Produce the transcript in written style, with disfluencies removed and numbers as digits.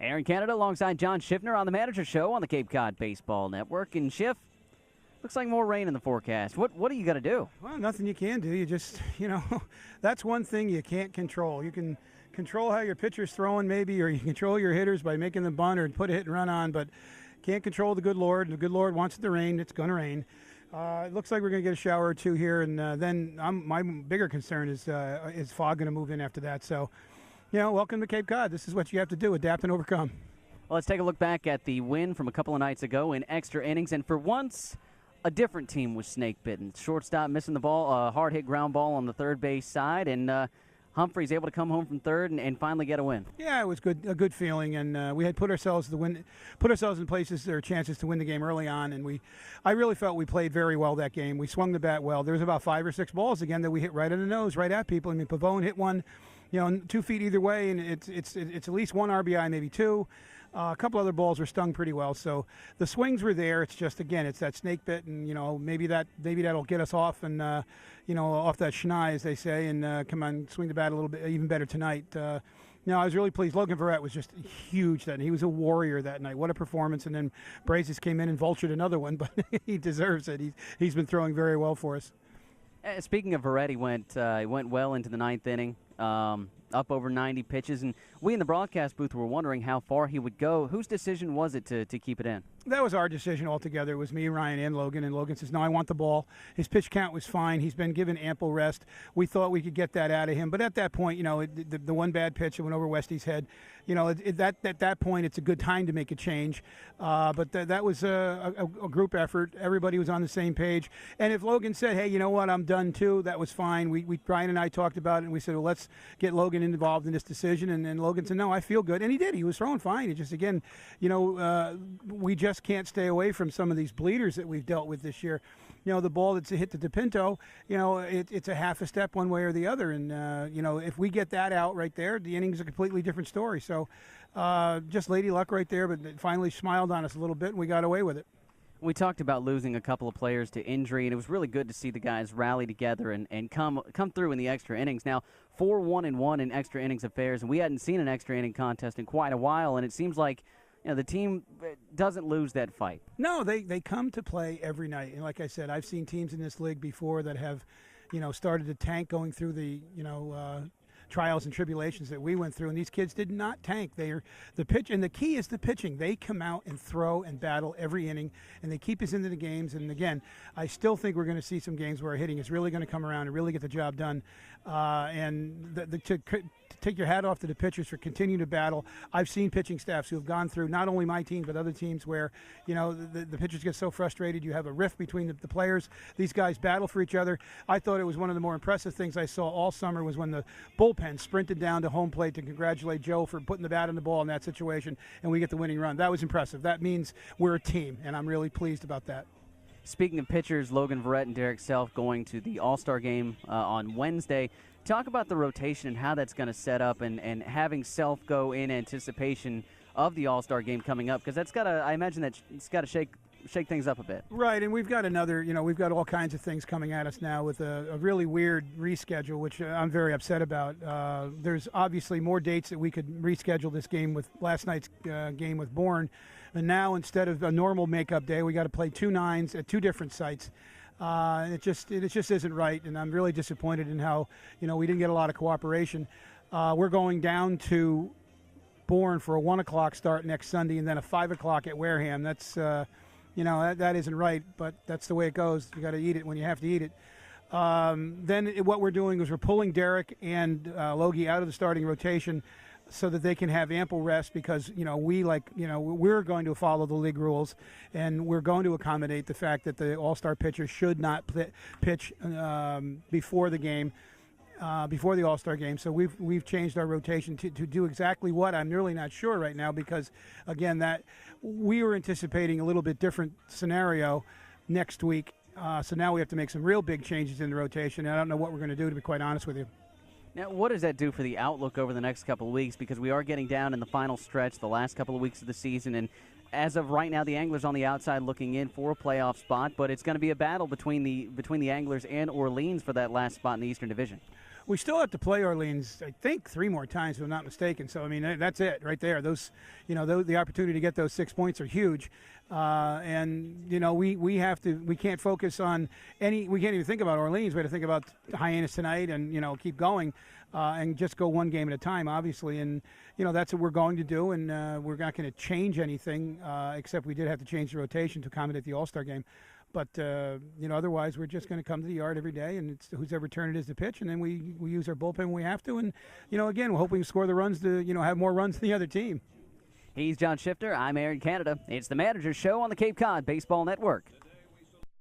Aaron Canada alongside John Schiffner on the Manager Show on the Cape Cod Baseball Network. And Schiff, looks like more rain in the forecast. What are you going to do? Well, nothing you can do. You just, that's one thing you can't control. You can control how your pitcher's throwing maybe, or you control your hitters by making them bunt or put a hit and run on, but can't control the good Lord. The good Lord wants it to rain. It's going to rain. It looks like we're going to get a shower or two here, and then my bigger concern is fog going to move in after that. So, welcome to Cape Cod. This is what you have to do, adapt and overcome. Well, let's take a look back at the win from a couple of nights ago in extra innings, and for once, a different team was snake-bitten. Shortstop missing the ball, a hard-hit ground ball on the third base side, and Humphrey's able to come home from third and finally get a win. Yeah, it was a good feeling, and we had put ourselves in places or chances to win the game early on, and I really felt we played very well that game. We swung the bat well. There was about 5 or 6 balls again that we hit right in the nose, right at people. I mean, Pavone hit one, 2 feet either way, and it's at least 1 RBI, maybe 2. A couple other balls were stung pretty well, so the swings were there. It's just, again, it's that snake bit, and maybe that'll get us off and off that schneid, as they say, and come on, swing the bat a little bit even better tonight. I was really pleased. Logan Verrett was just huge that night. He was a warrior that night. What a performance! And then Brazes came in and vultured another one, but he deserves it. He's been throwing very well for us. Speaking of Verrett, he went well into the 9th inning. Up over 90 pitches, and we in the broadcast booth were wondering how far he would go. Whose decision was it to keep it in? That was our decision altogether. It was me, Ryan, and Logan says, no, I want the ball. His pitch count was fine. He's been given ample rest. We thought we could get that out of him, but at that point, the one bad pitch that went over Westy's head, at that point, it's a good time to make a change. But that was a group effort. Everybody was on the same page. And if Logan said, hey, you know what, I'm done too, that was fine. Brian and I talked about it, and we said, well, let's get Logan involved in this decision. And Logan said, no, I feel good. And he did. He was throwing fine. It just, again, we just can't stay away from some of these bleeders that we've dealt with this year. The ball that's hit to DePinto, it's a half a step one way or the other. And, if we get that out right there, the inning's a completely different story. So just lady luck right there, but it finally smiled on us a little bit, and we got away with it. We talked about losing a couple of players to injury, and it was really good to see the guys rally together and come through in the extra innings. Now, 4-1-1 in extra innings affairs, and we hadn't seen an extra inning contest in quite a while, and it seems like the team doesn't lose that fight. No, they come to play every night. And like I said, I've seen teams in this league before that have, started to tank going through the, trials and tribulations that we went through, and these kids did not tank. They're the pitch, and the key is the pitching. They come out and throw and battle every inning, and they keep us into the games. And again, I still think we're going to see some games where hitting is really going to come around and really get the job done. To take your hat off to the pitchers for continuing to battle. I've seen pitching staffs who have gone through not only my team but other teams where the pitchers get so frustrated. You have a rift between the players. These guys battle for each other. I thought it was one of the more impressive things I saw all summer was when the bullpen sprinted down to home plate to congratulate Joe for putting the bat on the ball in that situation, and we get the winning run. That was impressive. That means we're a team, and I'm really pleased about that. Speaking of pitchers, Logan Verrett and Derek Self going to the All-Star game on Wednesday. Talk about the rotation and how that's going to set up, and having Self go in anticipation of the All-Star game coming up, because that's got to, I imagine that it's got to shake things up a bit. Right, and we've got we've got all kinds of things coming at us now with a really weird reschedule, which I'm very upset about. There's obviously more dates that we could reschedule this game with last night's game with Bourne. And now, instead of a normal makeup day, we got to play 2 9s at 2 different sites. It just isn't right, and I'm really disappointed in how we didn't get a lot of cooperation. We're going down to Bourne for a 1 o'clock start next Sunday, and then a 5 o'clock at Wareham. That's that isn't right, but that's the way it goes. You got to eat it when you have to eat it. What we're doing is we're pulling Derek and Logie out of the starting rotation so that they can have ample rest, because we're going to follow the league rules, and we're going to accommodate the fact that the all-star pitcher should not pitch before the game, before the all-star game. So we've changed our rotation to do exactly what. I'm really not sure right now, because again, that we were anticipating a little bit different scenario next week. So now we have to make some real big changes in the rotation. I don't know what we're going to do, to be quite honest with you. Now, what does that do for the outlook over the next couple of weeks? Because we are getting down in the final stretch, the last couple of weeks of the season, and as of right now, the Anglers on the outside looking in for a playoff spot, but it's going to be a battle between the Anglers and Orleans for that last spot in the Eastern Division. We still have to play Orleans, I think, 3 more times, if I'm not mistaken. So, I mean, that's it right there. Those, the opportunity to get those 6 points are huge. And, we can't focus on we can't even think about Orleans. We have to think about Hyannis tonight and, keep going and just go one game at a time, obviously. And, that's what we're going to do. And we're not going to change anything except we did have to change the rotation to accommodate the All-Star game. But, otherwise we're just going to come to the yard every day, and it's whoever turn it is to pitch, and then we use our bullpen when we have to. And, again, we're hoping to score the runs to, have more runs than the other team. He's John Shifter. I'm Aaron Canada. It's the Manager's Show on the Cape Cod Baseball Network.